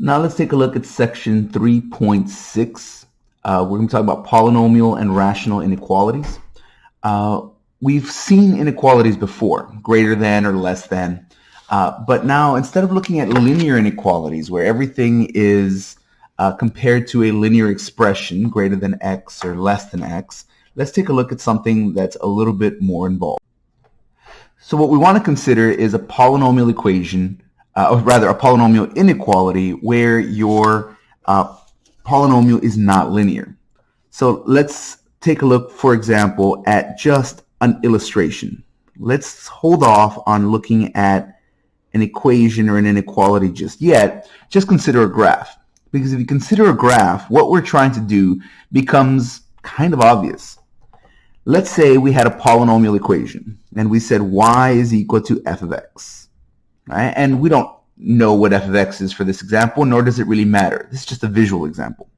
Now let's take a look at section 3.6. We're going to talk about polynomial and rational inequalities. We've seen inequalities before, greater than or less than. But now, instead of looking at linear inequalities, where everything is compared to a linear expression, greater than x or less than x, let's take a look at something that's a little bit more involved. So what we want to consider is a polynomial equation, or rather a polynomial inequality where your polynomial is not linear. So let's take a look, for example, at just an illustration. Let's hold off on looking at an equation or an inequality just yet. Just consider a graph. Because if you consider a graph, what we're trying to do becomes kind of obvious. Let's say we had a polynomial equation and we said y is equal to f of x. Right? And we don't know what f of x is for this example, nor does it really matter. This is just a visual example.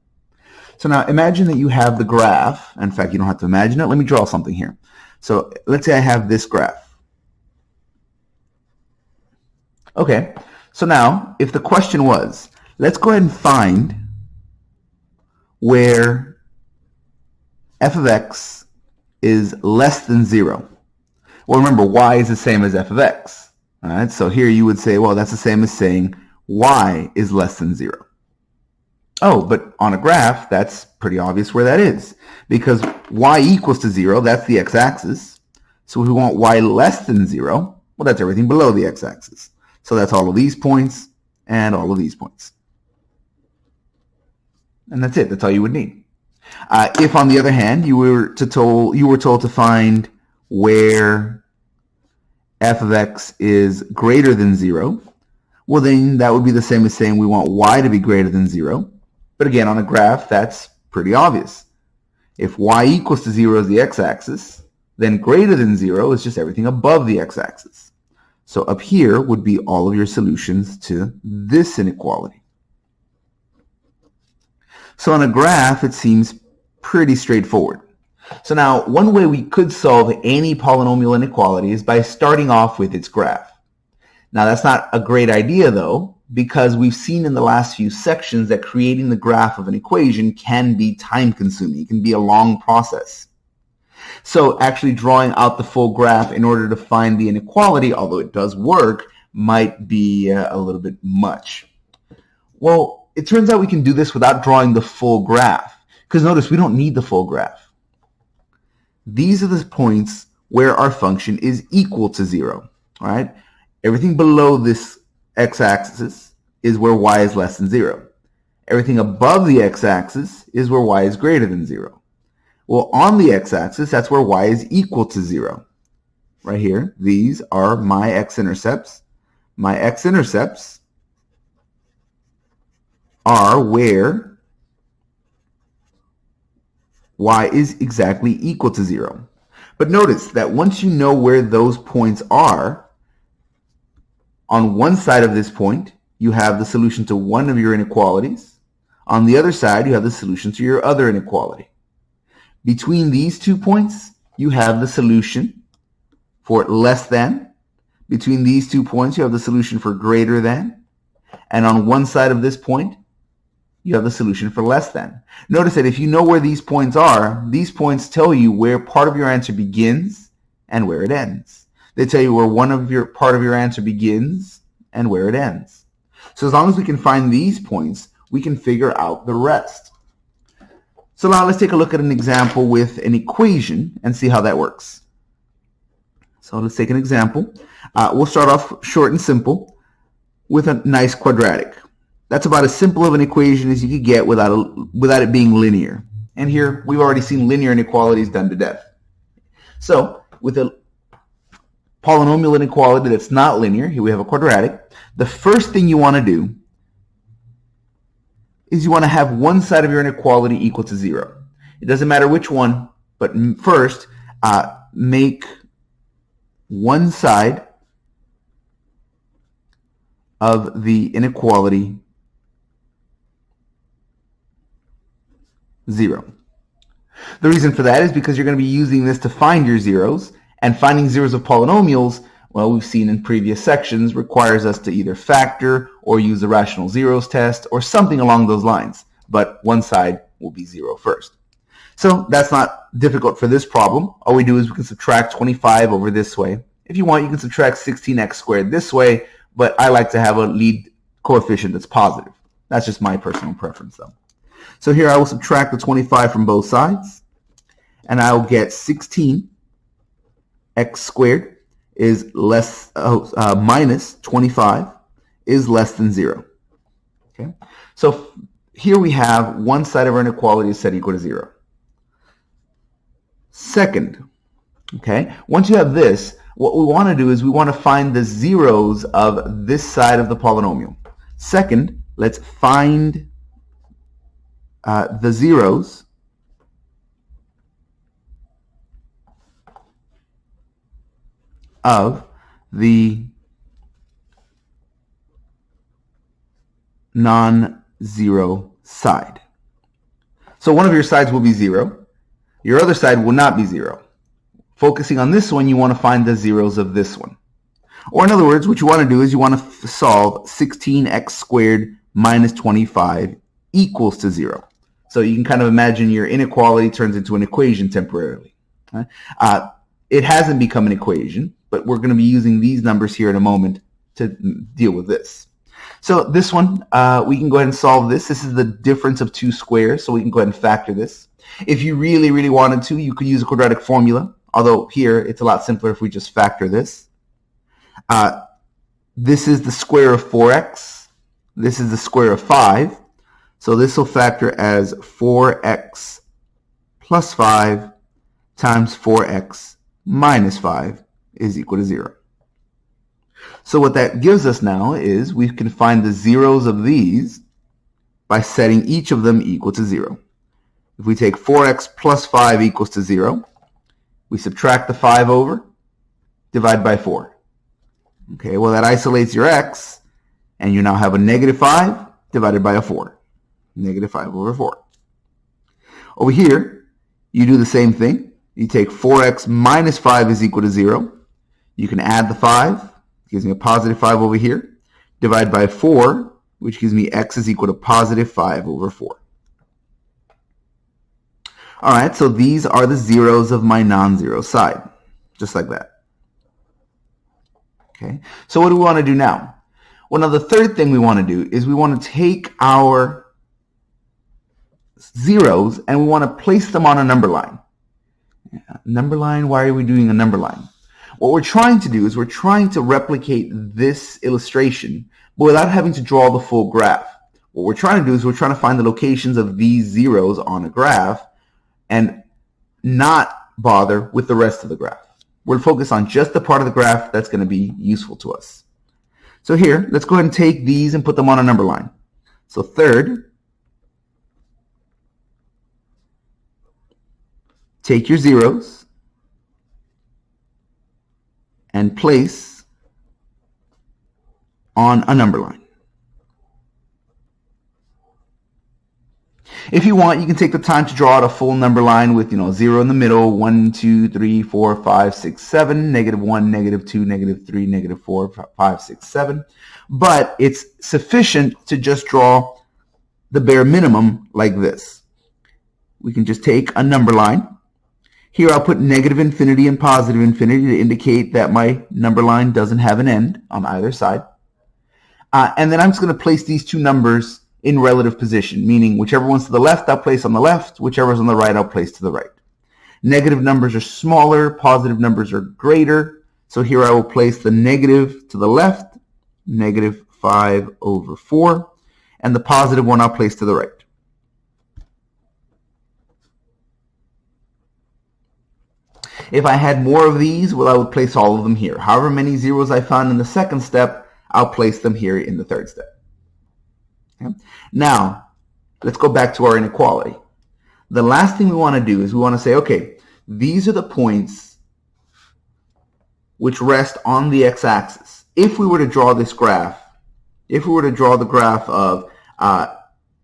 So now imagine that you have the graph. In fact, you don't have to imagine it. Let me draw something here. So let's say I have this graph. Okay, so now if the question was, let's go ahead and find where f of x is less than 0. Well, remember, y is the same as f of x. All right, so here you would say, well, that's the same as saying y is less than 0. Oh, but on a graph, that's pretty obvious where that is. Because y equals to 0, that's the x-axis. So if we want y less than 0, well, that's everything below the x-axis. So that's all of these points and all of these points. And that's it. That's all you would need. If, on the other hand, you were told to find where f of x is greater than 0, well, then that would be the same as saying we want y to be greater than 0. But again, on a graph, that's pretty obvious. If y equals to 0 is the x-axis, then greater than 0 is just everything above the x-axis. So up here would be all of your solutions to this inequality. So on a graph, it seems pretty straightforward. So now, one way we could solve any polynomial inequality is by starting off with its graph. Now, that's not a great idea, though, because we've seen in the last few sections that creating the graph of an equation can be time-consuming. It can be a long process. So actually drawing out the full graph in order to find the inequality, although it does work, might be a little bit much. Well, it turns out we can do this without drawing the full graph. Because notice, we don't need the full graph. These are the points where our function is equal to 0. All right? Everything below this x-axis is where y is less than 0. Everything above the x-axis is where y is greater than 0. Well, on the x-axis, that's where y is equal to 0. Right here, these are my x-intercepts. My x-intercepts are where y is exactly equal to 0. But notice that once you know where those points are, on one side of this point, you have the solution to one of your inequalities. On the other side, you have the solution to your other inequality. Between these 2 points, you have the solution for less than. Between these 2 points, you have the solution for greater than. And on one side of this point, you have the solution for less than. Notice that if you know where these points are, these points tell you where part of your answer begins and where it ends. They tell you where part of your answer begins and where it ends. So as long as we can find these points, we can figure out the rest. So now let's take a look at an example with an equation and see how that works. So let's take an example. We'll start off short and simple with a nice quadratic. That's about as simple of an equation as you could get without it being linear. And here, we've already seen linear inequalities done to death. So with a polynomial inequality that's not linear, here we have a quadratic, the first thing you want to do is you want to have one side of your inequality equal to 0. It doesn't matter which one, but first, make one side of the inequality 0. The reason for that is because you're going to be using this to find your zeros, and finding zeros of polynomials, well, we've seen in previous sections, requires us to either factor or use the rational zeros test or something along those lines. But one side will be 0 first. So that's not difficult for this problem. All we do is we can subtract 25 over this way. If you want, you can subtract 16x squared this way, but I like to have a lead coefficient that's positive. That's just my personal preference, though. So here I will subtract the 25 from both sides, and I will get 16x squared is minus 25 is less than 0. Okay, so here we have one side of our inequality is set equal to 0. Second, okay, once you have this, what we want to do is we want to find the zeros of this side of the polynomial. Second, let's find the zeros of the non-zero side. So one of your sides will be 0. Your other side will not be 0. Focusing on this one, you want to find the zeros of this one. Or in other words, what you want to do is you want to solve 16x squared minus 25 equals to 0. So you can kind of imagine your inequality turns into an equation temporarily. It hasn't become an equation, but we're going to be using these numbers here in a moment to deal with this. So this one, we can go ahead and solve this. This is the difference of two squares, so we can go ahead and factor this. If you really, really wanted to, you could use a quadratic formula, although here it's a lot simpler if we just factor this. This is the square of 4x. This is the square of 5. So this will factor as 4x plus 5 times 4x minus 5 is equal to 0. So what that gives us now is we can find the zeros of these by setting each of them equal to 0. If we take 4x plus 5 equals to 0, we subtract the 5 over, divide by 4. Okay, well that isolates your x, and you now have a negative 5 divided by a 4. Negative 5 over 4. Over here, you do the same thing. You take 4x minus 5 is equal to 0. You can add the 5, gives me a positive 5 over here. Divide by 4, which gives me x is equal to positive 5 over 4. All right, so these are the zeros of my non-zero side, just like that. Okay, so what do we want to do now? Well, now the third thing we want to do is we want to take our zeros and we want to place them on a number line. Number line, why are we doing a number line? What we're trying to do is we're trying to replicate this illustration, but without having to draw the full graph. What we're trying to do is we're trying to find the locations of these zeros on a graph and not bother with the rest of the graph. We'll focus on just the part of the graph that's going to be useful to us. So here, let's go ahead and take these and put them on a number line. So third, take your zeros and place on a number line. If you want, you can take the time to draw out a full number line with, 0 in the middle, 1, 2, 3, 4, 5, 6, 7, -1, -2, -3, -4, 5, 6, 7. But it's sufficient to just draw the bare minimum like this. We can just take a number line. Here I'll put negative infinity and positive infinity to indicate that my number line doesn't have an end on either side. And then I'm just going to place these two numbers in relative position, meaning whichever one's to the left, I'll place on the left, whichever's on the right, I'll place to the right. Negative numbers are smaller, positive numbers are greater. So here I will place the negative to the left, negative 5 over 4, and the positive one I'll place to the right. If I had more of these, well, I would place all of them here. However many zeros I found in the second step, I'll place them here in the third step. Okay. Now, let's go back to our inequality. The last thing we want to do is we want to say, okay, these are the points which rest on the x-axis. If we were to draw this graph, if we were to draw the graph of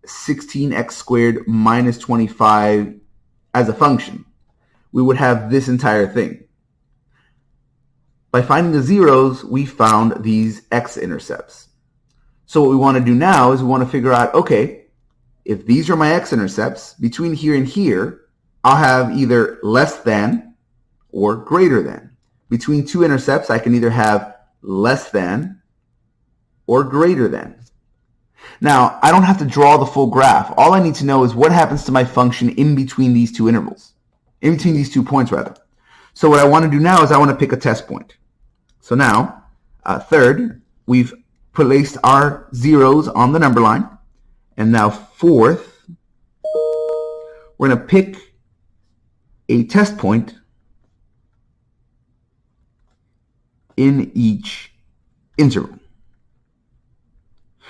16x squared minus 25 as a function, we would have this entire thing. By finding the zeros, we found these x-intercepts. So what we want to do now is we want to figure out, okay, if these are my x-intercepts, between here and here, I'll have either less than or greater than. Between two intercepts, I can either have less than or greater than. Now, I don't have to draw the full graph. All I need to know is what happens to my function in between these two intervals, in between these 2 points, rather. So what I want to do now is I want to pick a test point. So now, third, we've placed our zeros on the number line. And now fourth, we're going to pick a test point in each interval.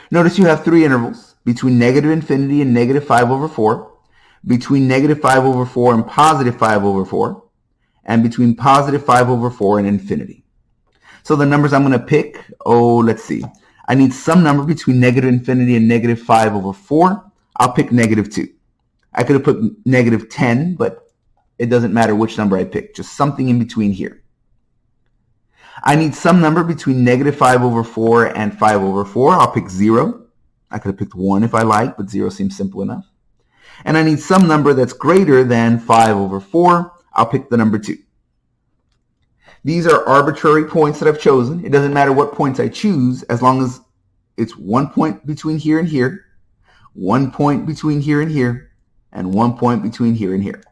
Notice you have three intervals between negative infinity and negative 5 over 4, between negative 5 over 4 and positive 5 over 4, and between positive 5 over 4 and infinity. So the numbers I'm going to pick, let's see. I need some number between negative infinity and negative 5 over 4. I'll pick negative 2. I could have put negative 10, but it doesn't matter which number I pick, just something in between here. I need some number between negative 5 over 4 and 5 over 4. I'll pick 0. I could have picked 1 if I like, but 0 seems simple enough. And I need some number that's greater than 5 over 4. I'll pick the number 2. These are arbitrary points that I've chosen. It doesn't matter what points I choose as long as it's 1 point between here and here, 1 point between here and here, and 1 point between here and here.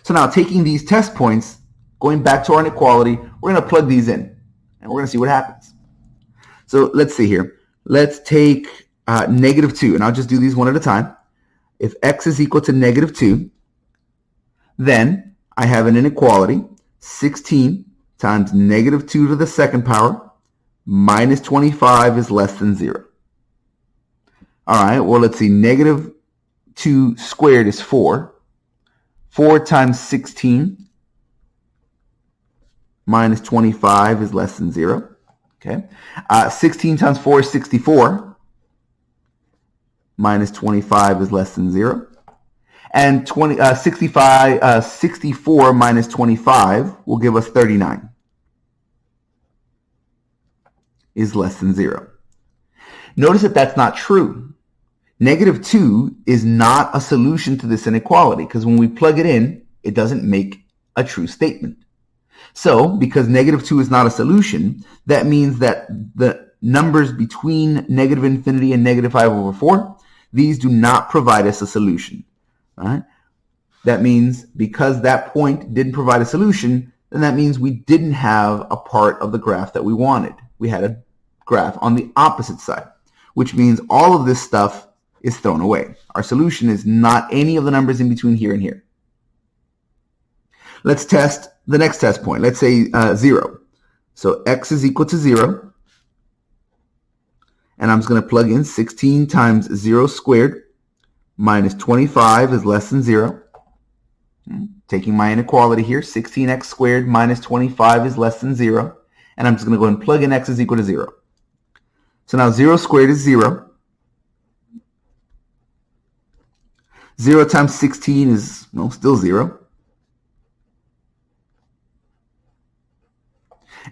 So now taking these test points, going back to our inequality, we're going to plug these in, and we're going to see what happens. So let's see here. Let's take negative 2, and I'll just do these one at a time. If x is equal to negative 2, then I have an inequality, 16 times negative 2 to the second power minus 25 is less than 0. All right, well, let's see. Negative 2 squared is 4. 4 times 16 minus 25 is less than 0. Okay. 16 times 4 is 64. Minus 25 is less than 0. And 64 minus 25 will give us 39. Is less than 0. Notice that that's not true. Negative 2 is not a solution to this inequality because when we plug it in, it doesn't make a true statement. So, because negative 2 is not a solution, that means that the numbers between negative infinity and negative 5 over 4, these do not provide us a solution. All right? That means because that point didn't provide a solution, then that means we didn't have a part of the graph that we wanted. We had a graph on the opposite side, which means all of this stuff is thrown away. Our solution is not any of the numbers in between here and here. Let's test the next test point. Let's say 0. So x is equal to 0. And I'm just going to plug in 16 times 0 squared minus 25 is less than 0. Taking my inequality here, 16x squared minus 25 is less than 0. And I'm just going to go ahead and plug in x is equal to 0. So now 0 squared is 0. 0 times 16 is, well, still 0.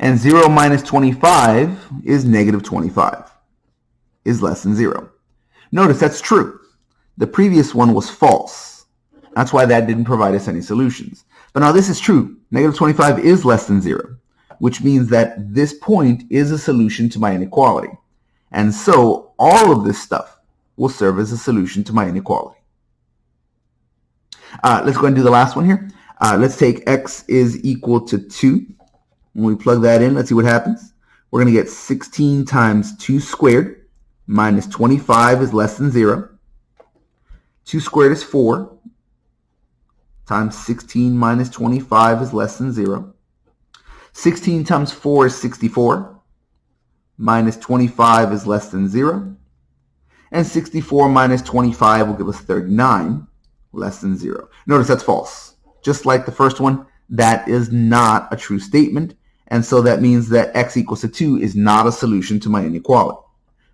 And 0 minus 25 is negative 25, is less than 0. Notice that's true. The previous one was false. That's why that didn't provide us any solutions. But now this is true. Negative 25 is less than 0, which means that this point is a solution to my inequality. And so all of this stuff will serve as a solution to my inequality. Let's go ahead and do the last one here. Let's take x is equal to 2. When we plug that in, let's see what happens. We're going to get 16 times 2 squared minus 25 is less than 0. 2 squared is 4 times 16 minus 25 is less than 0. 16 times 4 is 64. Minus 25 is less than 0. And 64 minus 25 will give us 39, less than 0. Notice that's false. Just like the first one, that is not a true statement. And so that means that x equals to 2 is not a solution to my inequality,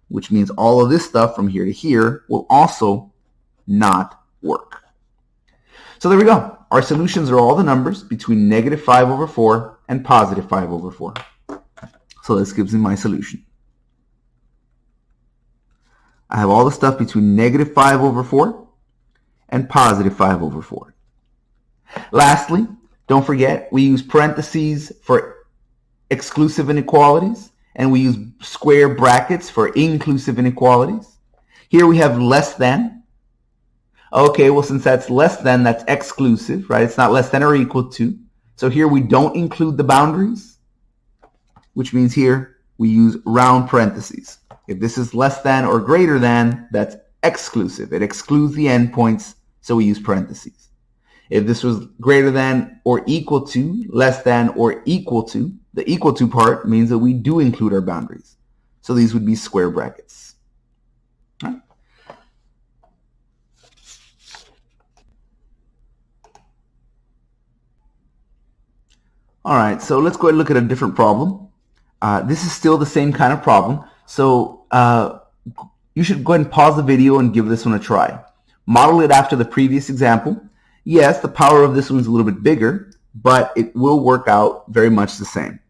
which means all of this stuff from here to here will also not work. So there we go. our solutions are all the numbers between negative 5 over 4 and positive 5 over 4. So this gives me my solution. I have all the stuff between negative 5 over 4 and positive 5 over 4. Lastly, don't forget, we use parentheses for exclusive inequalities, and we use square brackets for inclusive inequalities. Here we have less than. Okay, well, since that's less than, that's exclusive, right? It's not less than or equal to. So here we don't include the boundaries, which means here we use round parentheses. If this is less than or greater than, that's exclusive. It excludes the endpoints, so we use parentheses. If this was greater than or equal to, less than or equal to, the equal to part means that we do include our boundaries. So these would be square brackets. All right. All right, so let's go ahead and look at a different problem. This is still the same kind of problem. So you should go ahead and pause the video and give this one a try. Model it after the previous example. Yes, the power of this one is a little bit bigger, but it will work out very much the same.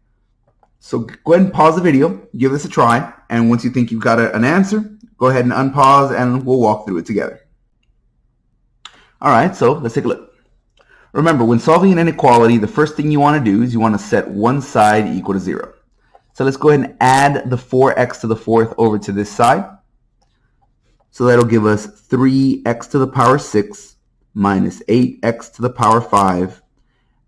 So go ahead and pause the video, give this a try, and once you think you've got an answer, go ahead and unpause and we'll walk through it together. All right, so let's take a look. Remember, when solving an inequality, the first thing you want to do is you want to set one side equal to 0. So let's go ahead and add the 4x to the 4th over to this side. So that'll give us 3x to the power 6 minus 8x to the power 5.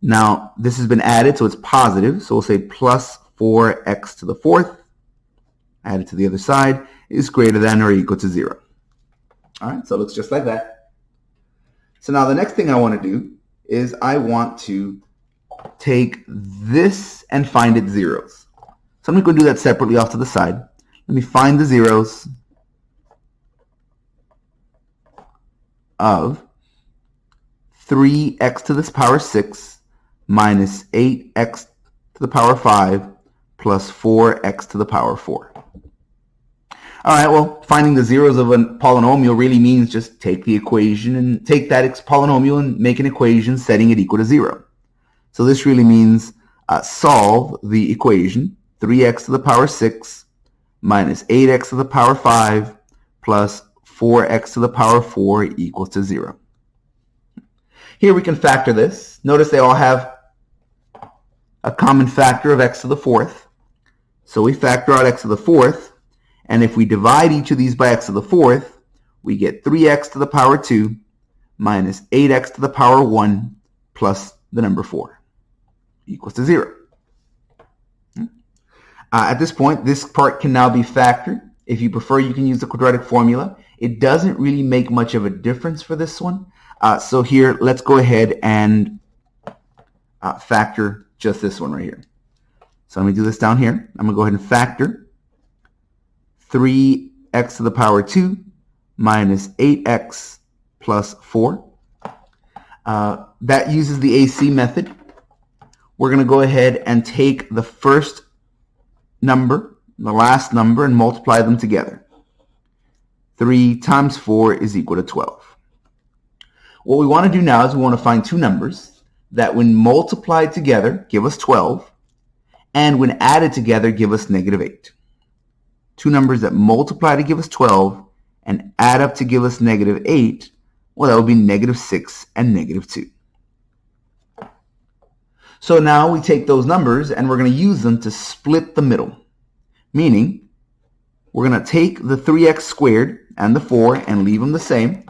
Now, this has been added, so it's positive. So we'll say plus 4x to the 4th, added to the other side, is greater than or equal to 0. All right, so it looks just like that. So now the next thing I want to do is I want to take this and find its zeros. So I'm going to go do that separately off to the side. Let me find the zeros of 3x to the power 6 minus 8x to the power 5 plus 4x to the power 4. All right, well, finding the zeros of a polynomial really means just take the equation and take that polynomial and make an equation setting it equal to 0. So this really means solve the equation 3x to the power 6 minus 8x to the power 5 plus 4x to the power 4 equals to 0. Here we can factor this. Notice they all have a common factor of x to the 4th. So we factor out x to the 4th, and if we divide each of these by x to the 4th, we get 3x to the power 2 minus 8x to the power 1 plus the number 4 equals to 0. At this point, this part can now be factored. If you prefer, you can use the quadratic formula. It doesn't really make much of a difference for this one. So here, let's go ahead and factor just this one right here. So let me do this down here. I'm going to go ahead and factor 3x to the power 2 minus 8x plus 4. That uses the AC method. We're going to go ahead and take the first number, the last number, and multiply them together. 3 times 4 is equal to 12. What we want to do now is we want to find two numbers that when multiplied together give us 12, and when added together give us negative 8. Two numbers that multiply to give us 12 and add up to give us negative 8, well, that would be negative 6 and negative 2. So now we take those numbers and we're going to use them to split the middle, meaning we're going to take the 3x squared and the 4 and leave them the same,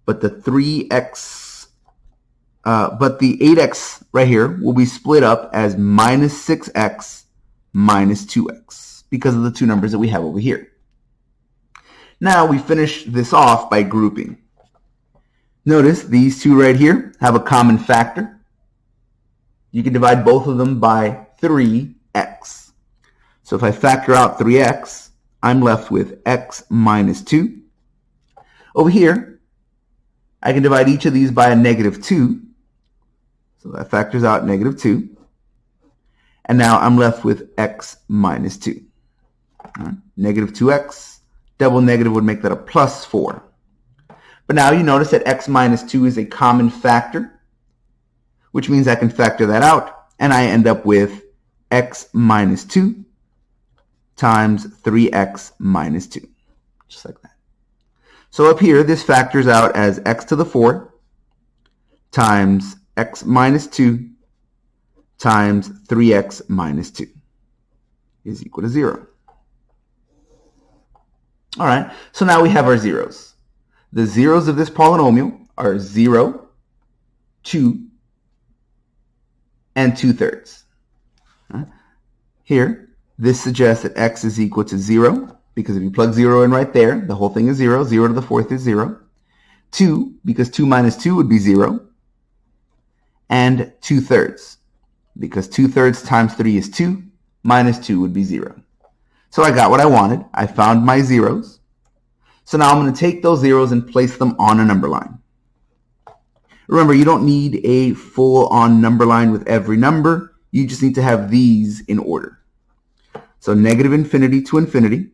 but the 8x right here will be split up as minus 6x minus 2x because of the two numbers that we have over here. Now we finish this off by grouping. Notice these two right here have a common factor. You can divide both of them by 3x. So if I factor out 3x, I'm left with x minus 2. Over here, I can divide each of these by a negative 2. So that factors out negative 2. And now I'm left with x minus 2. Right. Negative 2x, double negative would make that a plus 4. But now you notice that x minus 2 is a common factor. which means I can factor that out, and I end up with x minus 2 times 3x minus 2, just like that. So up here, this factors out as x to the 4th times x minus 2 times 3x minus 2 is equal to 0. All right, so now we have our zeros. The zeros of this polynomial are 0, 2, and 2/3. Here, this suggests that x is equal to 0, because if you plug 0 in right there, the whole thing is 0. 0 to the 4th is 0. 2, because 2 minus 2 would be 0. And 2/3, because 2/3 times 3 is 2, minus 2 would be 0. So I got what I wanted. I found my zeros. So now I'm going to take those zeros and place them on a number line. Remember, you don't need a full-on number line with every number. You just need to have these in order. So negative infinity to infinity.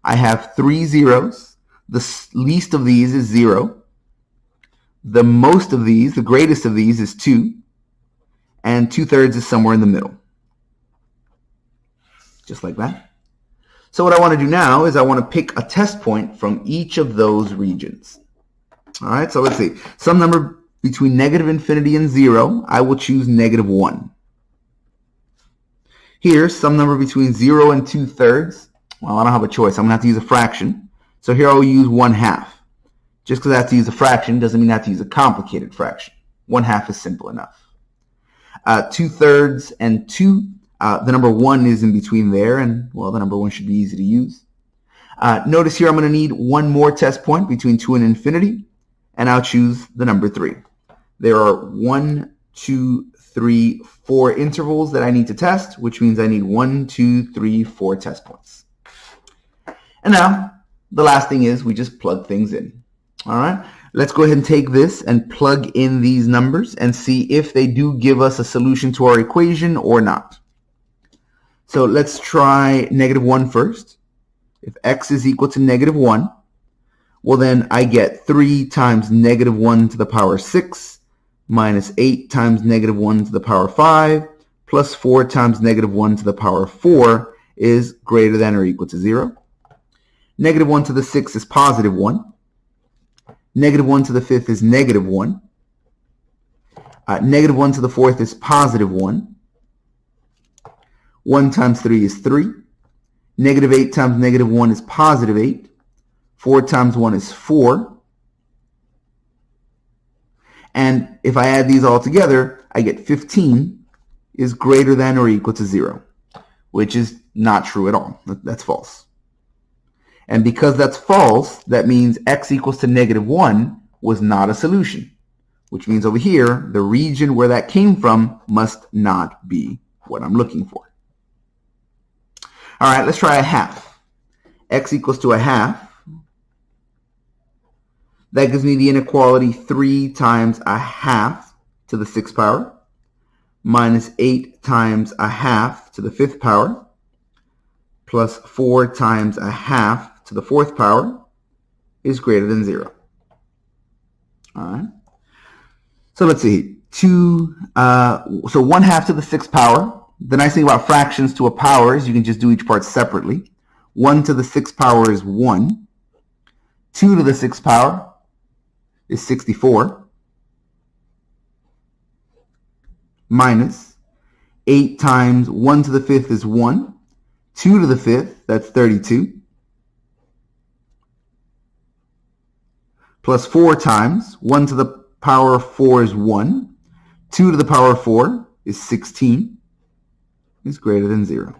I have 3 zeros. The least of these is 0. The most of these, the greatest of these, is 2. And 2/3 is somewhere in the middle. Just like that. So what I want to do now is I want to pick a test point from each of those regions. All right, so let's see. Some number between negative infinity and 0, I will choose negative 1. Here, some number between 0 and 2/3, well, I don't have a choice. I'm going to have to use a fraction. So here I'll use 1/2. Just because I have to use a fraction doesn't mean I have to use a complicated fraction. 1/2 is simple enough. 2/3 and 2, the number 1 is in between there, and, well, the number 1 should be easy to use. Notice here I'm going to need one more test point between 2 and infinity, and I'll choose the number 3. There are 1, 2, 3, 4 intervals that I need to test, which means I need 1, 2, 3, 4 test points. And now, the last thing is we just plug things in. All right, let's go ahead and take this and plug in these numbers and see if they do give us a solution to our equation or not. So let's try negative 1 first. If x is equal to negative 1, well then I get 3 times negative 1 to the power 6 minus 8 times negative 1 to the power 5 plus 4 times negative 1 to the power 4 is greater than or equal to 0. Negative 1 to the 6th is positive 1. Negative 1 to the 5th is negative 1. Negative 1 to the 4th is positive 1. 1 times 3 is 3. Negative 8 times negative 1 is positive 8. 4 times 1 is 4. And if I add these all together, I get 15 is greater than or equal to 0, which is not true at all. That's false. And because that's false, that means x equals to negative 1 was not a solution, which means over here, the region where that came from must not be what I'm looking for. All right, let's try a half. X equals to a half. That gives me the inequality 3 times a half to the 6th power minus 8 times a half to the 5th power plus 4 times a half to the 4th power is greater than 0. All right. So let's see. So 1/2 to the 6th power. The nice thing about fractions to a power is you can just do each part separately. 1 to the 6th power is 1. 2 to the 6th power is 64. Minus 8 times 1 to the 5th is 1. 2 to the 5th, that's 32. Plus 4 times 1 to the power of 4 is 1. 2 to the power of 4 is 16. Is greater than 0.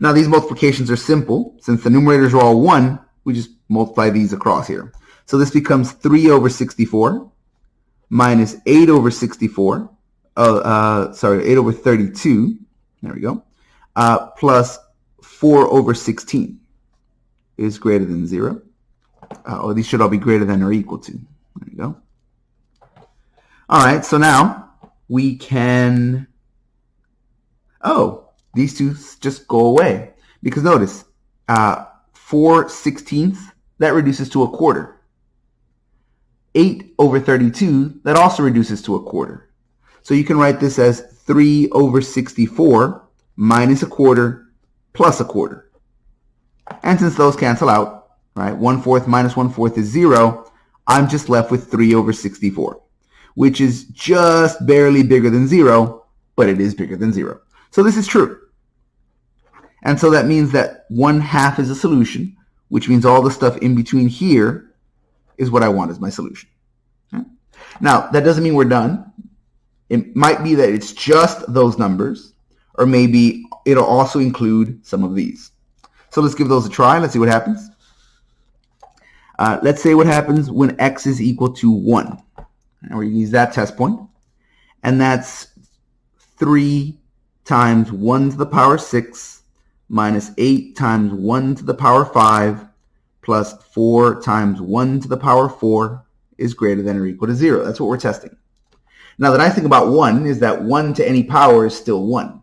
Now these multiplications are simple. Since the numerators are all 1, we just multiply these across here. So this becomes 3 over 64 minus 8 over 64. 8 over 32. There we go. Plus 4 over 16 is greater than 0. These should all be greater than or equal to. There you go. All right, so now we can... these two just go away. Because notice, 4/16, that reduces to a quarter. 8 over 32, that also reduces to a quarter. So you can write this as 3 over 64 minus a quarter plus a quarter. And since those cancel out, right, 1/4 minus 1/4 is 0, I'm just left with 3 over 64, which is just barely bigger than 0, but it is bigger than 0. So this is true. And so that means that 1/2 is a solution, which means all the stuff in between here is what I want as my solution. Okay? Now, that doesn't mean we're done. It might be that it's just those numbers, or maybe it'll also include some of these. So let's give those a try. Let's see what happens. Let's say what happens when x is equal to 1. And we're going to use that test point. And that's 3 times 1 to the power 6 minus 8 times 1 to the power 5 plus 4 times 1 to the power 4 is greater than or equal to 0. That's what we're testing. Now, the nice thing about 1 is that 1 to any power is still 1.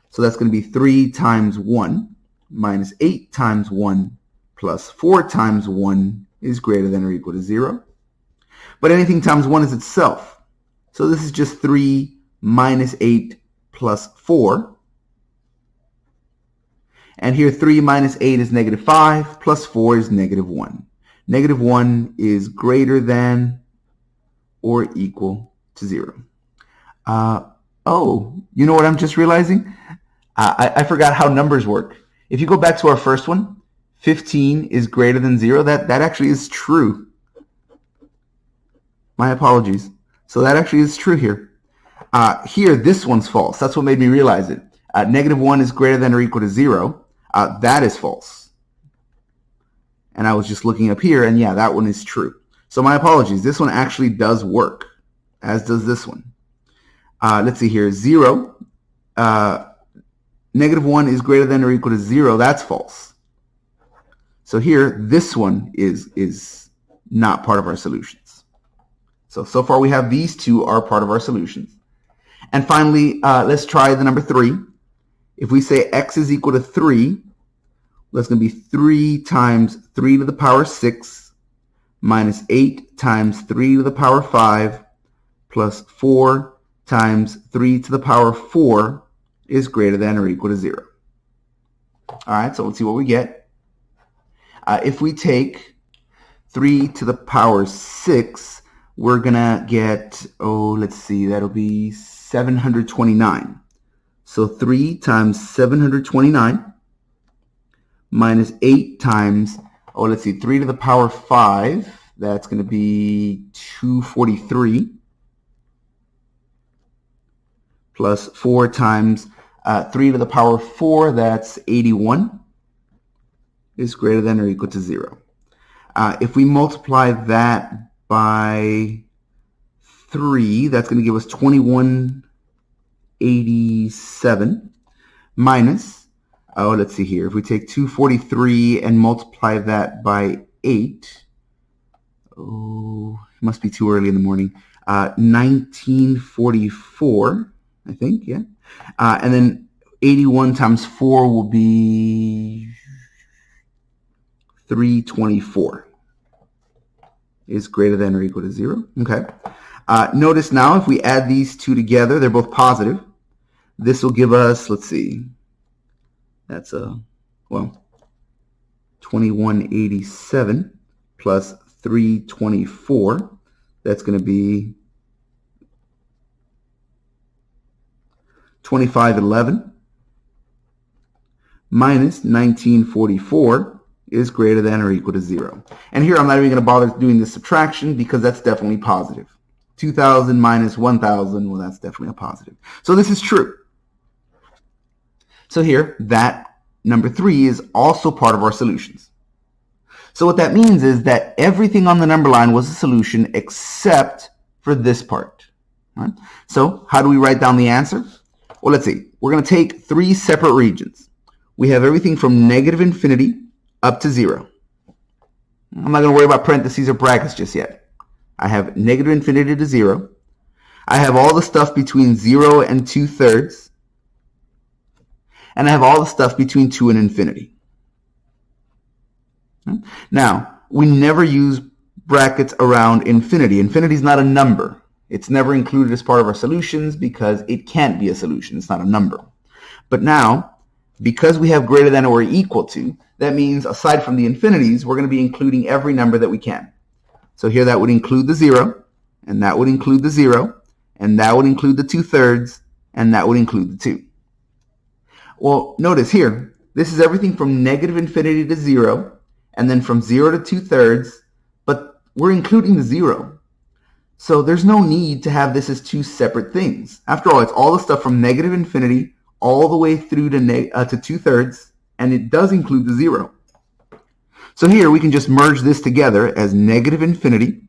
So that's going to be 3 times 1 minus 8 times 1 plus 4 times 1 is greater than or equal to 0. But anything times 1 is itself. So this is just 3 minus 8 plus 4. And here 3 minus 8 is negative 5 plus 4 is negative 1. Negative 1 is greater than or equal to 0. Oh, you know what I'm just realizing? I forgot how numbers work. If you go back to our first one, 15 is greater than 0. That actually is true. My apologies. So that actually is true here. Here, this one's false. That's what made me realize it. Negative 1 is greater than or equal to 0. That is false. And I was just looking up here, and yeah, that one is true. So my apologies. This one actually does work, as does this one. Let's see here. 0. Negative 1 is greater than or equal to 0. That's false. So here, this one is not part of our solutions. So far we have these two are part of our solutions. And finally, let's try the number 3. If we say x is equal to 3, that's going to be 3 times 3 to the power 6 minus 8 times 3 to the power 5 plus 4 times 3 to the power 4 is greater than or equal to 0. All right, so let's see what we get. If we take 3 to the power 6, we're going to get, let's see, that'll be 729. So 3 times 729 minus 8 times, let's see, 3 to the power 5, that's going to be 243, plus 4 times 3 to the power 4, that's 81, is greater than or equal to 0. If we multiply that by 3, that's going to give us 2187 minus, let's see here, if we take 243 and multiply that by 8, it must be too early in the morning, 1944, I think, yeah. And then 81 times 4 will be 324. Is greater than or equal to 0. Okay. Notice now if we add these two together, they're both positive. This will give us, let's see, that's 2187 plus 324. That's going to be 2511 minus 1944 is greater than or equal to 0. And here I'm not even going to bother doing the subtraction because that's definitely positive. 2,000 minus 1,000, well, that's definitely a positive. So this is true. So here, that number 3 is also part of our solutions. So what that means is that everything on the number line was a solution except for this part. Right? So how do we write down the answer? Well, let's see. We're going to take 3 separate regions. We have everything from negative infinity up to 0. I'm not going to worry about parentheses or brackets just yet. I have negative infinity to 0. I have all the stuff between 0 and 2/3. And I have all the stuff between 2 and infinity. Now, we never use brackets around infinity. Infinity is not a number. It's never included as part of our solutions because it can't be a solution. It's not a number. But now, because we have greater than or equal to, that means aside from the infinities, we're going to be including every number that we can. So here that would include the 0, and that would include the 0, and that would include the 2/3, and that would include the 2. Well, notice here, this is everything from negative infinity to 0, and then from 0 to 2/3, but we're including the 0. So there's no need to have this as two separate things. After all, it's all the stuff from negative infinity all the way through to 2/3, and it does include the 0. So here we can just merge this together as negative infinity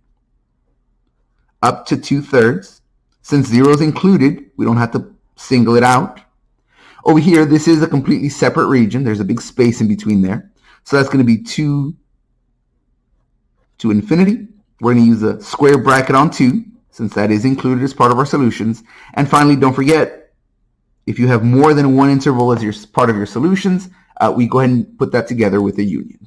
up to 2/3. Since 0 is included, we don't have to single it out. Over here, this is a completely separate region. There's a big space in between there. So that's going to be 2 to infinity. We're going to use a square bracket on 2, since that is included as part of our solutions. And finally, don't forget, if you have more than one interval as your part of your solutions, we go ahead and put that together with a union.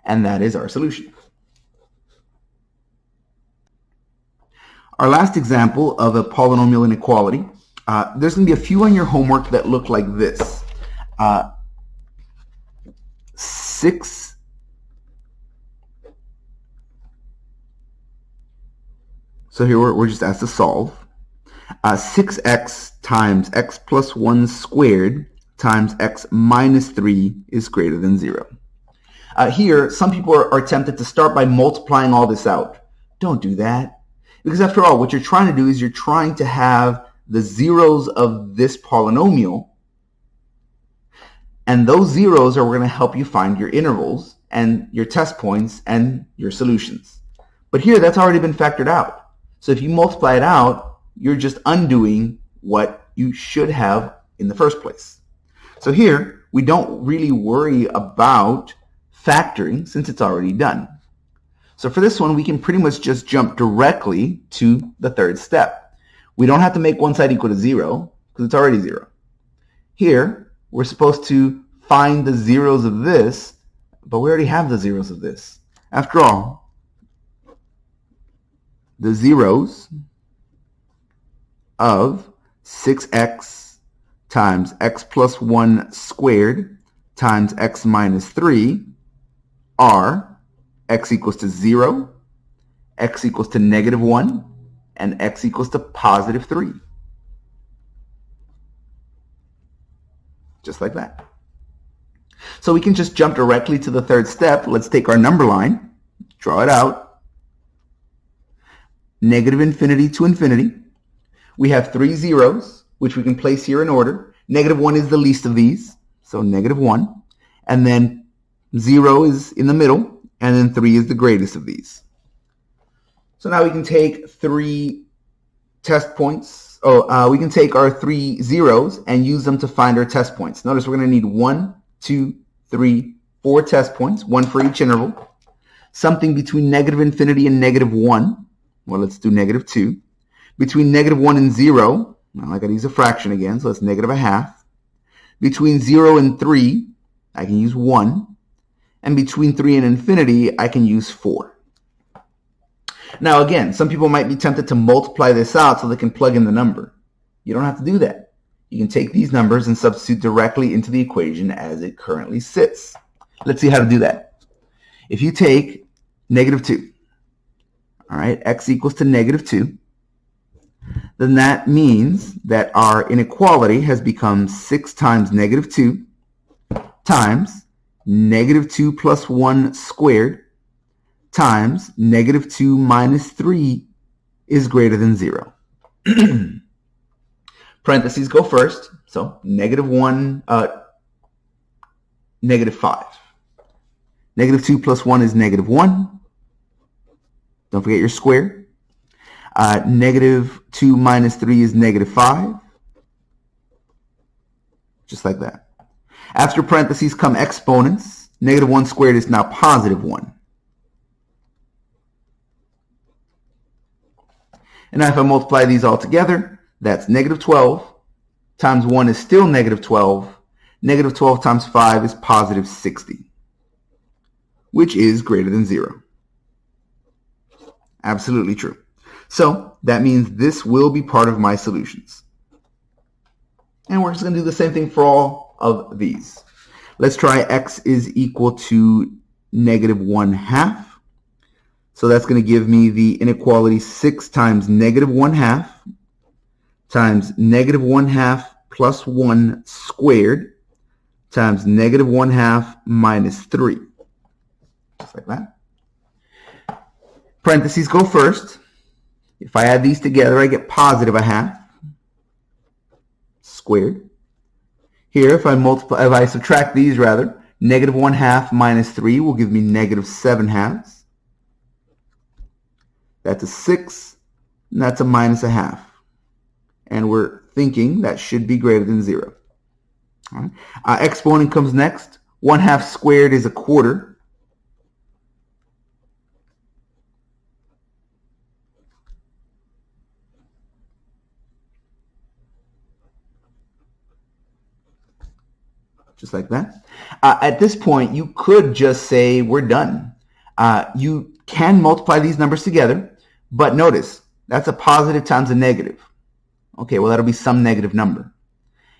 And that is our solution. Our last example of a polynomial inequality, there's going to be a few on your homework that look like this. 6 So here we're just asked to solve. 6x times x plus 1 squared times x minus 3 is greater than 0. Here, some people are tempted to start by multiplying all this out. Don't do that. Because after all, what you're trying to do is you're trying to have the zeros of this polynomial, and those zeros are going to help you find your intervals and your test points and your solutions. But here, that's already been factored out. So if you multiply it out, you're just undoing what you should have in the first place. So here, we don't really worry about factoring since it's already done. So for this one, we can pretty much just jump directly to the third step. We don't have to make one side equal to 0 because it's already 0. Here, we're supposed to find the zeros of this, but we already have the zeros of this. After all, the zeros of 6x times x plus 1 squared times x minus 3 are x equals to 0, x equals to negative 1, and x equals to positive 3. Just like that. So we can just jump directly to the third step. Let's take our number line, draw it out. Negative infinity to infinity. We have 3 zeros, which we can place here in order. Negative 1 is the least of these, so negative 1. And then 0 is in the middle, and then 3 is the greatest of these. So now we can take 3 test points. We can take our 3 zeros and use them to find our test points. Notice we're going to need 1, 2, 3, 4 test points, 1 for each interval. Something between negative infinity and negative 1. Well, let's do negative 2. Between negative 1 and 0, well, I got to use a fraction again, so that's negative 1/2. Between 0 and 3, I can use 1. And between 3 and infinity, I can use 4. Now, again, some people might be tempted to multiply this out so they can plug in the number. You don't have to do that. You can take these numbers and substitute directly into the equation as it currently sits. Let's see how to do that. If you take negative 2, all right, x equals to negative 2, then that means that our inequality has become 6 times negative 2 times negative 2 plus 1 squared times negative 2 minus 3 is greater than 0. Parentheses go first, so negative 1, negative 5. Negative 2 plus 1 is negative 1. Don't forget your square. Negative 2 minus 3 is negative 5. Just like that. After parentheses come exponents. Negative 1 squared is now positive 1. And now if I multiply these all together, that's negative 12 times 1 is still negative 12. Negative 12 times 5 is positive 60. which is greater than 0. Absolutely true. So that means this will be part of my solutions. And we're just going to do the same thing for all of these. Let's try x is equal to negative 1/2. So that's going to give me the inequality 6 times negative 1/2 times negative 1/2 plus 1 squared times negative 1/2 minus 3. Just like that. Parentheses go first. If I add these together, I get positive 1/2 squared. Here, if I subtract these rather, negative 1/2 minus 3 will give me negative 7/2. That's a 6, and that's a minus 1/2. And we're thinking that should be greater than 0. All right. Exponent comes next. 1/2 squared is a quarter. Just like that. At this point, you could just say we're done. You can multiply these numbers together, but notice, that's a positive times a negative. Okay, well, that'll be some negative number.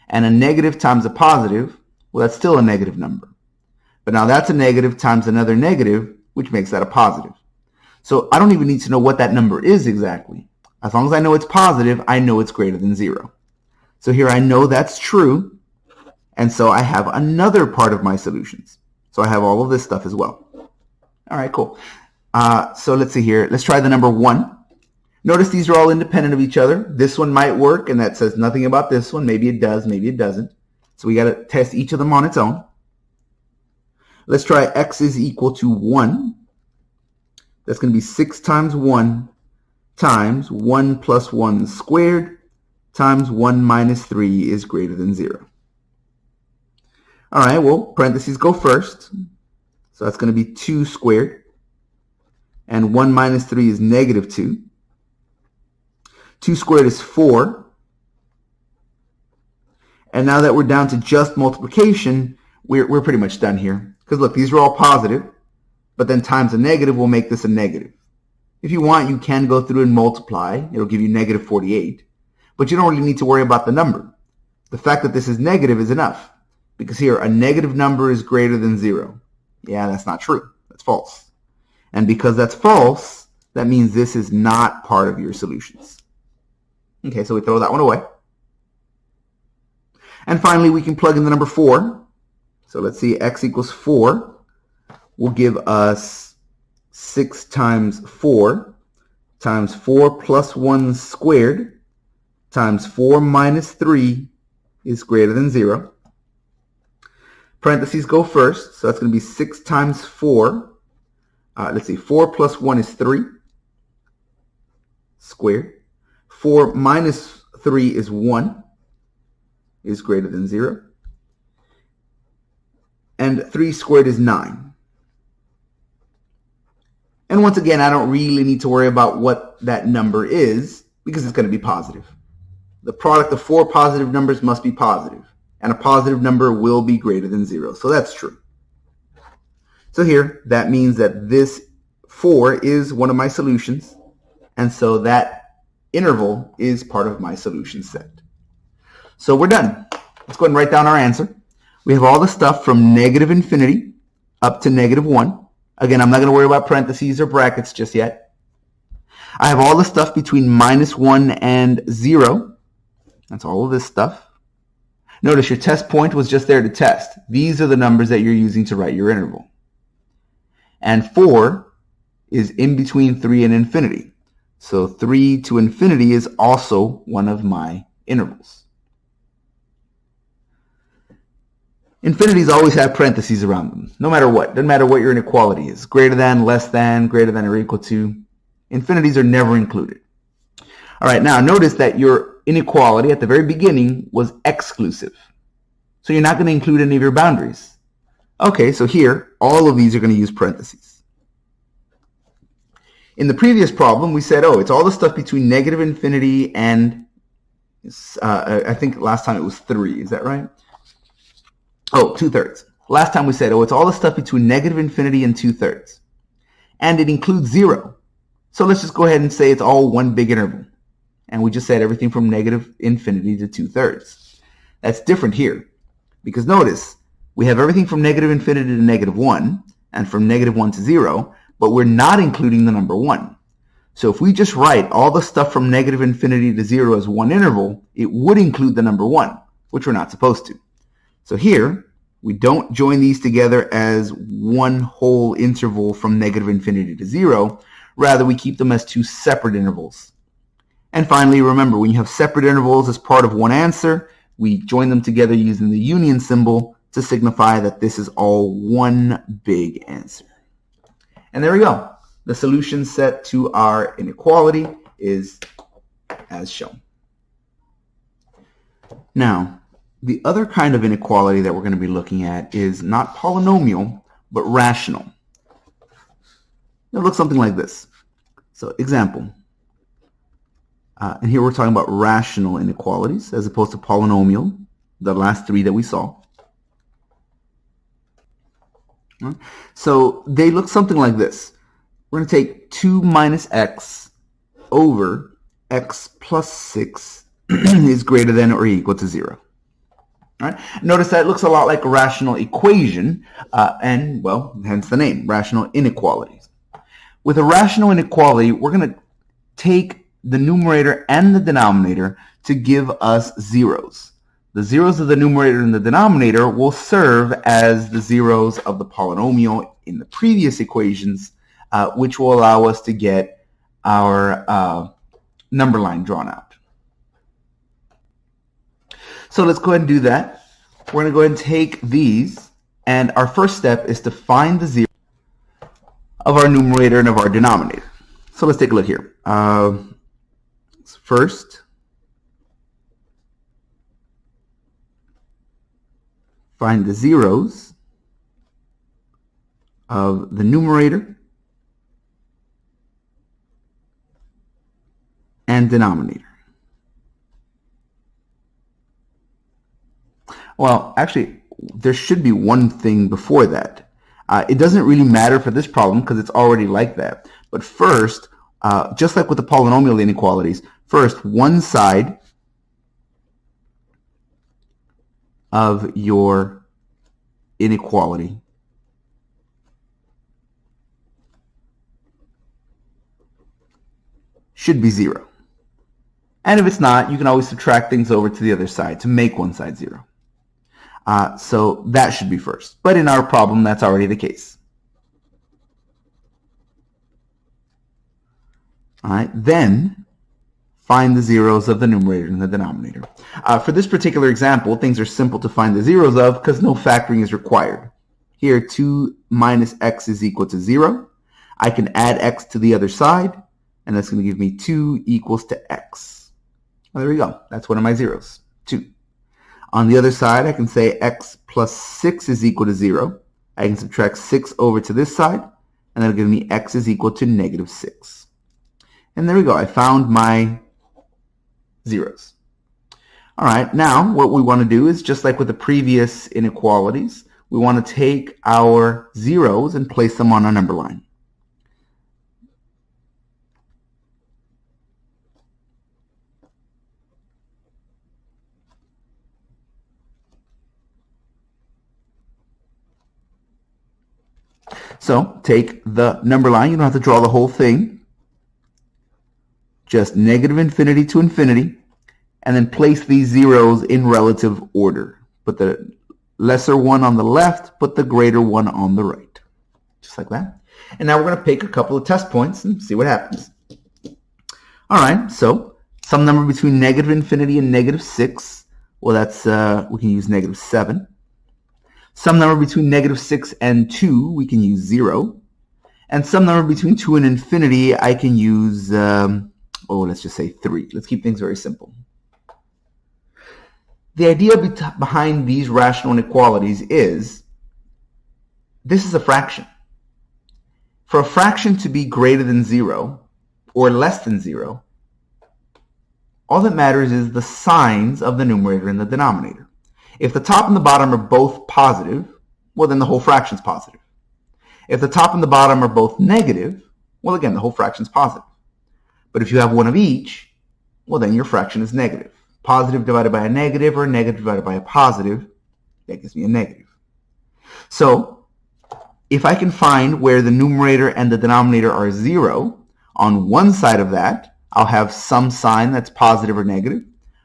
And a negative times a positive, well, that's still a negative number. But now that's a negative times another negative, which makes that a positive. So I don't even need to know what that number is exactly. As long as I know it's positive, I know it's greater than 0. So here I know that's true. And so I have another part of my solutions. So I have all of this stuff as well. All right, cool. So let's see here. Let's try the number 1. Notice these are all independent of each other. This one might work, and that says nothing about this one. Maybe it does, maybe it doesn't. So we got to test each of them on its own. Let's try x is equal to 1. That's going to be 6 times 1 times 1 plus 1 squared times 1 minus 3 is greater than 0. All right, well, parentheses go first. So that's going to be 2 squared. And 1 minus 3 is negative 2. 2 squared is 4. And now that we're down to just multiplication, we're pretty much done here. Because look, these are all positive, but then times a negative will make this a negative. If you want, you can go through and multiply. It'll give you negative 48. But you don't really need to worry about the number. The fact that this is negative is enough. Because here, a negative number is greater than 0. Yeah, that's not true. That's false. And because that's false, that means this is not part of your solutions. Okay, so we throw that one away. And finally, we can plug in the number 4. So let's see, x equals 4 will give us 6 times 4 times 4 plus 1 squared times 4 minus 3 is greater than 0. Parentheses go first, so that's going to be 6 times 4. Let's see, 4 plus 1 is 3 squared. 4 minus 3 is 1, is greater than 0. And 3 squared is 9. And once again, I don't really need to worry about what that number is because it's going to be positive. The product of 4 positive numbers must be positive. And a positive number will be greater than 0. So that's true. So here, that means that this 4 is one of my solutions. And so that interval is part of my solution set. So we're done. Let's go ahead and write down our answer. We have all the stuff from negative infinity up to negative 1. Again, I'm not going to worry about parentheses or brackets just yet. I have all the stuff between minus 1 and 0. That's all of this stuff. Notice your test point was just there to test. These are the numbers that you're using to write your interval. And 4 is in between 3 and infinity. So 3 to infinity is also one of my intervals. Infinities always have parentheses around them, no matter what. Doesn't matter what your inequality is. Greater than, less than, greater than or equal to. Infinities are never included. All right, now notice that your inequality at the very beginning was exclusive. So you're not going to include any of your boundaries. Okay, so here, all of these are going to use parentheses. In the previous problem, we said, oh, it's all the stuff between negative infinity and, I think last time it was 3. Is that right? Oh, 2/3. Last time we said, oh, it's all the stuff between negative infinity and 2/3. And it includes 0. So let's just go ahead and say it's all one big interval. And we just said everything from negative infinity to 2/3. That's different here. Because notice, we have everything from negative infinity to negative 1, and from negative 1 to 0, but we're not including the number 1. So if we just write all the stuff from negative infinity to 0 as one interval, it would include the number 1, which we're not supposed to. So here, we don't join these together as one whole interval from negative infinity to 0. Rather, we keep them as two separate intervals. And finally, remember, when you have separate intervals as part of one answer, we join them together using the union symbol to signify that this is all one big answer. And there we go. The solution set to our inequality is as shown. Now, the other kind of inequality that we're going to be looking at is not polynomial, but rational. It looks something like this. So, example. And here we're talking about rational inequalities as opposed to polynomial, the last three that we saw. So they look something like this. We're going to take 2 minus x over x plus 6 is greater than or equal to 0. All right. Notice that it looks a lot like a rational equation, and, well, hence the name, rational inequalities. With a rational inequality, we're going to take the numerator and the denominator to give us zeros. The zeros of the numerator and the denominator will serve as the zeros of the polynomial in the previous equations, which will allow us to get our number line drawn out. So let's go ahead and do that. We're going to go ahead and take these, and our first step is to find the zero of our numerator and of our denominator. So let's take a look here. First, find the zeros of the numerator and denominator. Well, actually, there should be one thing before that. It doesn't really matter for this problem because it's already like that. But first, just like with the polynomial inequalities, first, one side of your inequality should be 0. And if it's not, you can always subtract things over to the other side to make one side 0. So that should be first. But in our problem, that's already the case. All right, then find the zeros of the numerator and the denominator. For this particular example, things are simple to find the zeros of because no factoring is required. Here, 2 minus x is equal to 0. I can add x to the other side, and that's going to give me 2 equals to x. Well, there we go. That's one of my zeros, 2. On the other side, I can say x plus 6 is equal to 0. I can subtract 6 over to this side, and that'll give me x is equal to negative 6. And there we go. I found my zeros. All right, now what we want to do is just like with the previous inequalities, we want to take our zeros and place them on our number line. So take the number line. You don't have to draw the whole thing. Just negative infinity to infinity, and then place these zeros in relative order. Put the lesser one on the left, put the greater one on the right. Just like that. And now we're going to pick a couple of test points and see what happens. All right, so some number between negative infinity and negative 6. Well, that's we can use negative 7. Some number between negative 6 and 2, we can use 0. And some number between 2 and infinity, I can use, let's just say 3. Let's keep things very simple. The idea behind these rational inequalities is this is a fraction. For a fraction to be greater than 0 or less than 0, all that matters is the signs of the numerator and the denominator. If the top and the bottom are both positive, well, then the whole fraction is positive. If the top and the bottom are both negative, well, again, the whole fraction is positive. But if you have one of each, well, then your fraction is negative. Positive divided by a negative, or negative divided by a positive, that gives me a negative. So if I can find where the numerator and the denominator are 0, on one side of that, I'll have some sign that's positive or negative.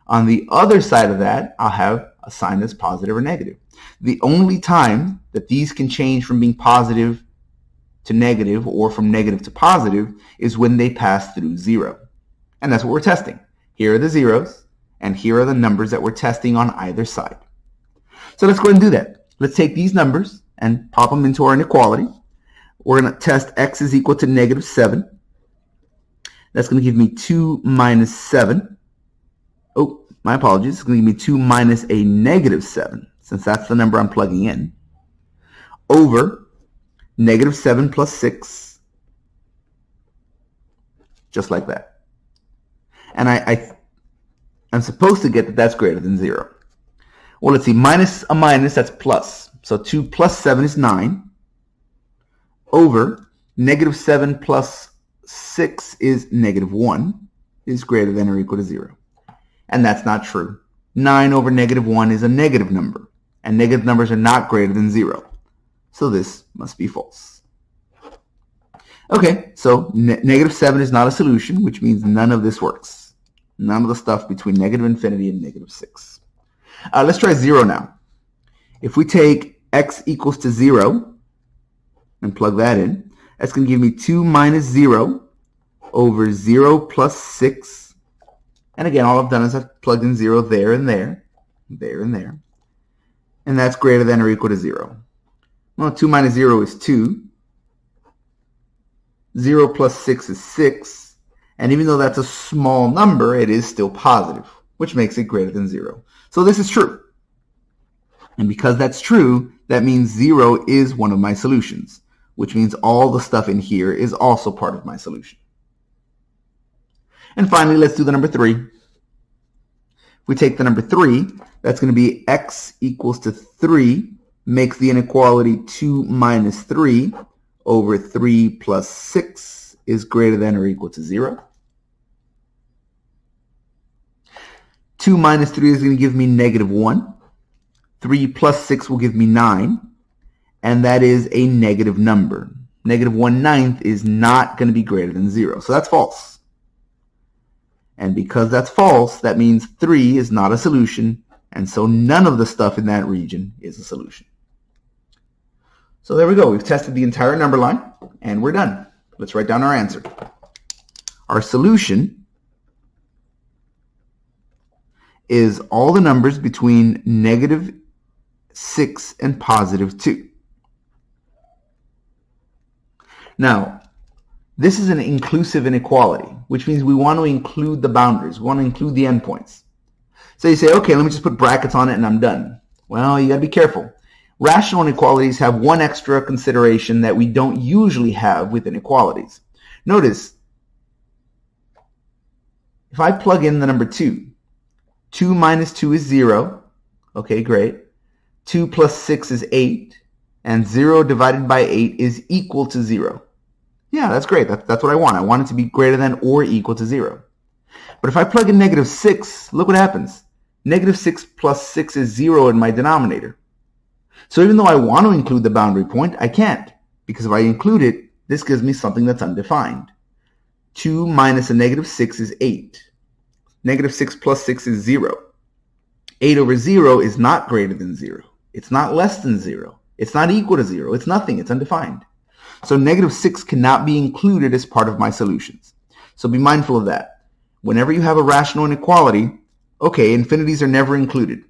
On the other side of that, I'll have a sign that's positive or negative. The only time that these can change from being positive to negative or from negative to positive is when they pass through 0. And that's what we're testing. Here are the zeros, and here are the numbers that we're testing on either side. So let's go ahead and do that. Let's take these numbers and pop them into our inequality. We're going to test x is equal to negative 7. That's going to give me 2 minus 7. Oh, my apologies. It's going to give me 2 minus a negative 7, since that's the number I'm plugging in, over negative 7 plus 6, just like that. And I'm supposed to get that that's greater than 0. Well, let's see. Minus a minus, that's plus. So 2 plus 7 is 9, over negative 7 plus 6 is negative 1, is greater than or equal to 0. And that's not true. 9 over negative 1 is a negative number, and negative numbers are not greater than 0. So this must be false. Okay, so negative 7 is not a solution, which means none of this works. None of the stuff between negative infinity and negative 6. Let's try 0 now. If we take x equals to 0 and plug that in, that's going to give me 2 minus 0 over 0 plus 6. And again, all I've done is I've plugged in 0 there and there, there and there. And that's greater than or equal to 0. Well, 2 minus 0 is 2. 0 plus 6 is 6. And even though that's a small number, it is still positive, which makes it greater than 0. So this is true. And because that's true, that means 0 is one of my solutions, which means all the stuff in here is also part of my solution. And finally, let's do the number 3. If we take the number 3, that's going to be x equals to 3, makes the inequality 2 minus 3 over 3 plus 6 is greater than or equal to 0. 2 minus 3 is going to give me negative 1. 3 plus 6 will give me 9. And that is a negative number. Negative 1/9 is not going to be greater than 0. So that's false. And because that's false, that means 3 is not a solution, and so none of the stuff in that region is a solution. So there we go. We've tested the entire number line, and we're done. Let's write down our answer. Our solution is all the numbers between negative 6 and positive 2. Now, this is an inclusive inequality, which means we want to include the boundaries. We want to include the endpoints. So you say, okay, let me just put brackets on it and I'm done. Well, you got to be careful. Rational inequalities have one extra consideration that we don't usually have with inequalities. Notice, if I plug in the number 2, 2 minus 2 is 0. Okay, great. 2 plus 6 is 8. And 0 divided by 8 is equal to 0. Yeah, that's great. That's what I want. I want it to be greater than or equal to 0. But if I plug in negative 6, look what happens. Negative 6 plus 6 is 0 in my denominator. So even though I want to include the boundary point, I can't. Because if I include it, this gives me something that's undefined. 2 minus a negative 6 is 8. Negative 6 plus 6 is 0. 8 over 0 is not greater than 0. It's not less than 0. It's not equal to 0. It's nothing. It's undefined. So negative 6 cannot be included as part of my solutions. So be mindful of that. Whenever you have a rational inequality, okay, infinities are never included.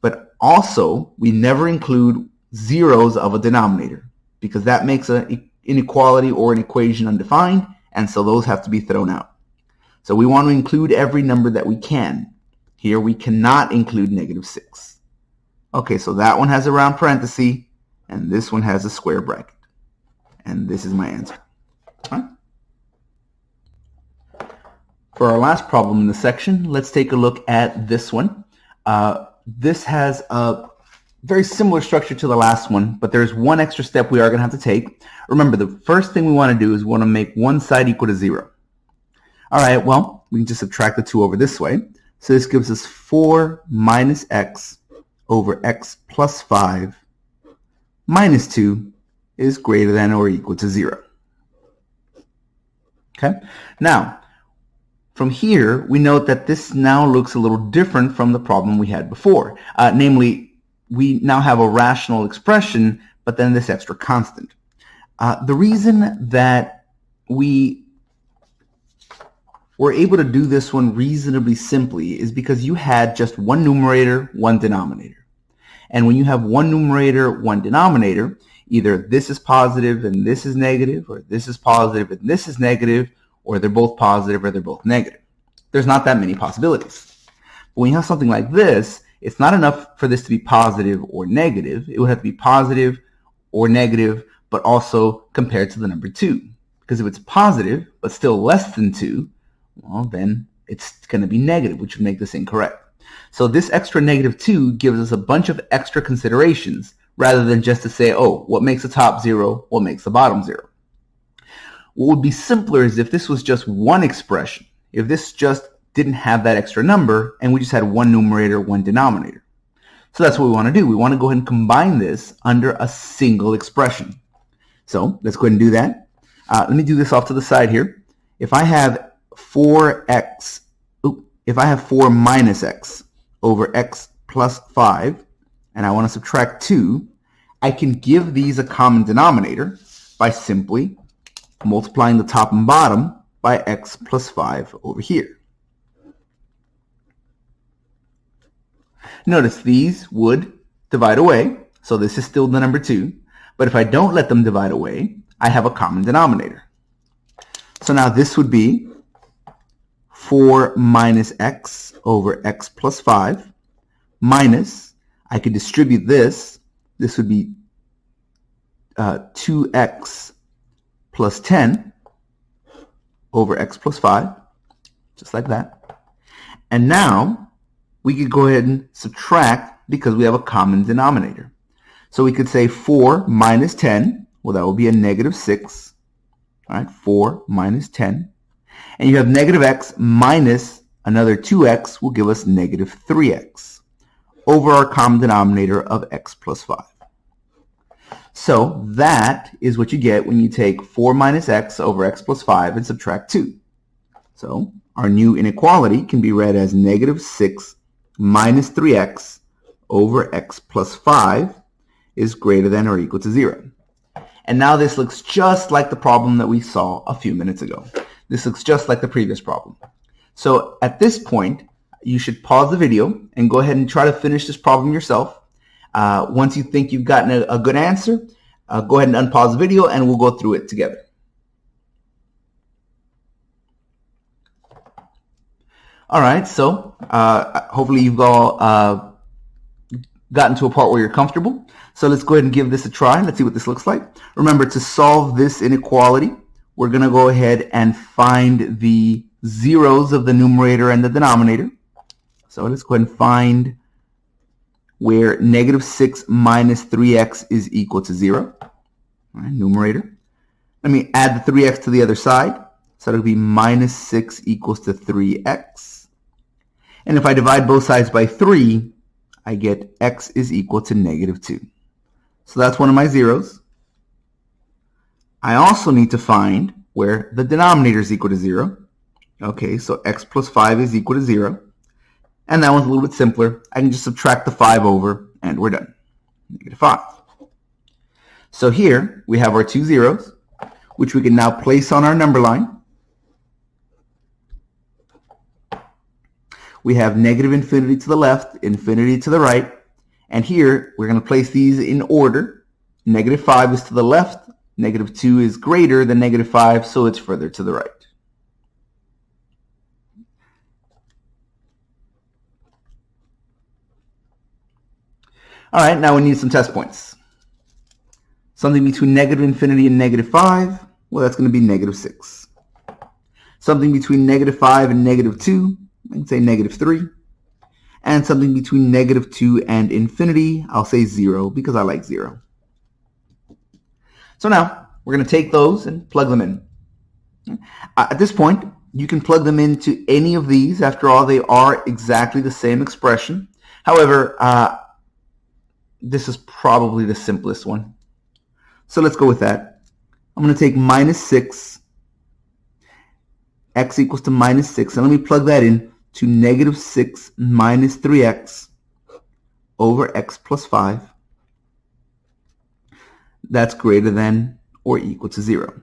But also, we never include zeros of a denominator, because that makes an inequality or an equation undefined, and so those have to be thrown out. So we want to include every number that we can. Here we cannot include negative 6. Okay, so that one has a round parenthesis, and this one has a square bracket. And this is my answer. All right. For our last problem in the section, let's take a look at this one. This has a very similar structure to the last one, but there's one extra step we are going to have to take. Remember, the first thing we want to do is we want to make one side equal to 0. All right, well, we can just subtract the 2 over this way. So this gives us 4 minus x over x plus 5 minus 2 is greater than or equal to 0. Okay, now from here we note that this now looks a little different from the problem we had before. Namely, we now have a rational expression, but then this extra constant. The reason that we were able to do this one reasonably simply is because you had just one numerator, one denominator. And when you have one numerator, one denominator, either this is positive and this is negative, or this is positive and this is negative, or they're both positive or they're both negative. There's not that many possibilities. But when you have something like this, it's not enough for this to be positive or negative. It would have to be positive or negative, but also compared to the number 2. Because if it's positive, but still less than 2, well, then it's going to be negative, which would make this incorrect. So this extra negative 2 gives us a bunch of extra considerations, rather than just to say, oh, what makes the top 0, what makes the bottom 0. What would be simpler is if this was just one expression, if this just didn't have that extra number, and we just had one numerator, one denominator. So that's what we want to do. We want to go ahead and combine this under a single expression. So let's go ahead and do that. Let me do this off to the side here. If I have 4 minus x over x plus 5, and I want to subtract 2, I can give these a common denominator by simply multiplying the top and bottom by x plus 5 over here. Notice these would divide away, so this is still the number 2, but if I don't let them divide away, I have a common denominator. So now this would be 4 minus x over x plus 5 minus, I could distribute this would be 2x plus 10 over x plus 5, just like that. And now we could go ahead and subtract because we have a common denominator. So we could say 4 minus 10, well, that would be a negative 6. All right, 4 minus 10. And you have negative x minus another 2x will give us negative 3x over our common denominator of x plus 5. So that is what you get when you take 4 minus x over x plus 5 and subtract 2. So our new inequality can be read as negative 6 minus 3x over x plus 5 is greater than or equal to 0. And now this looks just like the problem that we saw a few minutes ago. This looks just like the previous problem. So at this point, you should pause the video and go ahead and try to finish this problem yourself. Once you think you've gotten a good answer, go ahead and unpause the video and we'll go through it together. All right, so hopefully you've all gotten to a part where you're comfortable. So let's go ahead and give this a try. Let's see what this looks like. Remember, to solve this inequality, we're going to go ahead and find the zeros of the numerator and the denominator. So let's go ahead and find where negative 6 minus 3x is equal to 0. All right, numerator. Let me add the 3x to the other side. So it'll be minus 6 equals to 3x. And if I divide both sides by 3, I get x is equal to negative 2. So that's one of my zeros. I also need to find where the denominator is equal to 0. Okay, so x plus 5 is equal to 0. And that one's a little bit simpler. I can just subtract the 5 over, and we're done. Negative 5. So here we have our two zeros, which we can now place on our number line. We have negative infinity to the left, infinity to the right. And here we're going to place these in order. Negative 5 is to the left. Negative 2 is greater than negative 5, so it's further to the right. All right, now we need some test points. Something between negative infinity and negative 5, well, that's going to be negative 6. Something between negative 5 and negative 2, I can say negative 3. And something between -2 and infinity, I'll say 0 because I like 0. So now we're going to take those and plug them in. At this point, you can plug them into any of these. After all, they are exactly the same expression. However, this is probably the simplest one. So let's go with that. I'm going to take -6, x equals to -6, and let me plug that in to -6 minus 3x over x plus 5. That's greater than or equal to 0.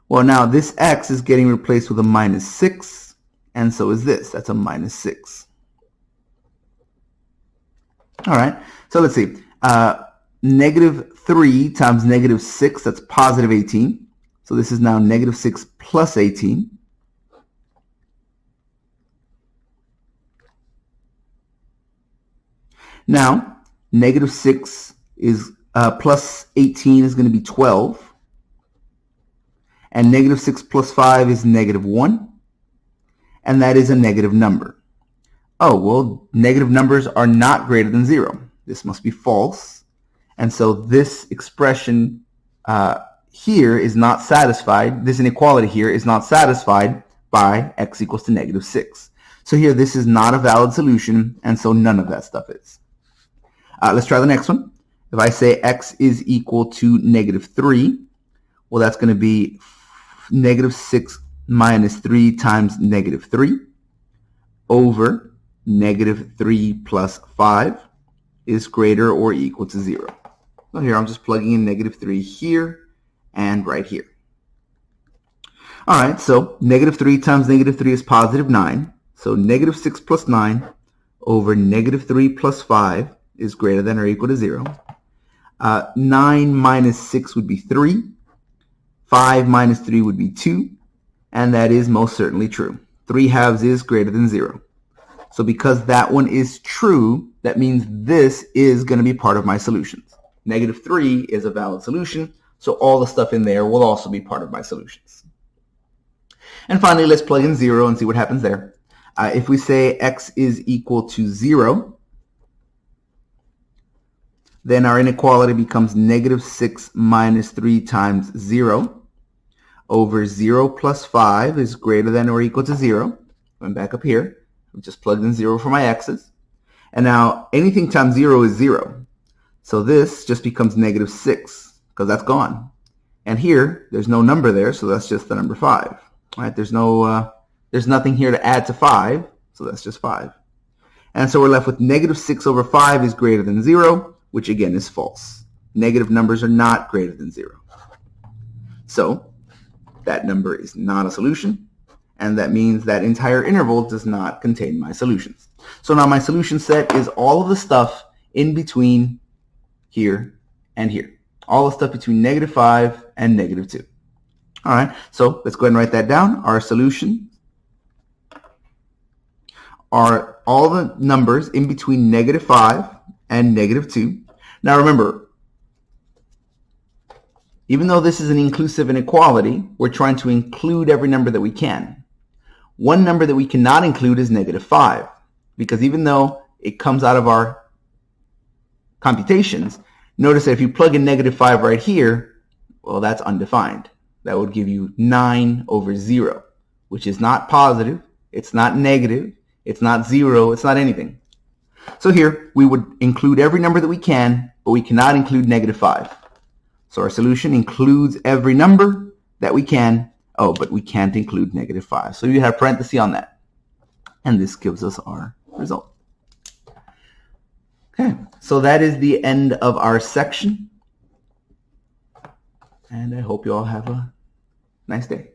Well, now this x is getting replaced with a -6, and so is this. That's a -6. All right, so let's see. -3 times -6, that's positive 18. So this is now -6 plus 18. Now, -6 is plus 18 is going to be 12. And -6 plus 5 is -1. And that is a negative number. Oh, well, negative numbers are not greater than 0. This must be false. And so this expression here is not satisfied. This inequality here is not satisfied by x equals to -6. So here, this is not a valid solution, and so none of that stuff is. Let's try the next one. If I say x is equal to -3, well, that's going to be -6 minus 3 times -3 over -3 plus 5 is greater or equal to 0. So here I'm just plugging in -3 here and right here. All right, so -3 times -3 is positive 9. So -6 plus 9 over -3 plus 5 is greater than or equal to 0. 9 minus 6 would be 3. 5 minus 3 would be 2. And that is most certainly true. 3 halves is greater than 0. So because that one is true, that means this is going to be part of my solutions. -3 is a valid solution, so all the stuff in there will also be part of my solutions. And finally, let's plug in 0 and see what happens there. If we say x is equal to 0, then our inequality becomes -6 minus 3 times 0 over 0 plus 5 is greater than or equal to 0. Going back up here, we just plugged in 0 for my x's. And now anything times 0 is 0. So this just becomes -6 because that's gone. And here, there's no number there, so that's just the number 5. All right, there's nothing here to add to 5, so that's just 5. And so we're left with -6 over 5 is greater than 0, which again is false. Negative numbers are not greater than 0. So that number is not a solution, and that means that entire interval does not contain my solutions. So now my solution set is all of the stuff in between here and here. All the stuff between -5 and -2. All right, so let's go ahead and write that down. Our solutions are all the numbers in between -5 and -2. Now remember, even though this is an inclusive inequality, we're trying to include every number that we can. One number that we cannot include is -5, because even though it comes out of our computations, notice that if you plug in -5 right here, well, that's undefined. That would give you 9 over 0, which is not positive, it's not negative, it's not 0, it's not anything. So here, we would include every number that we can, but we cannot include -5. So our solution includes every number that we can. Oh, but we can't include -5. So you have parentheses on that. And this gives us our result. Okay, so that is the end of our section. And I hope you all have a nice day.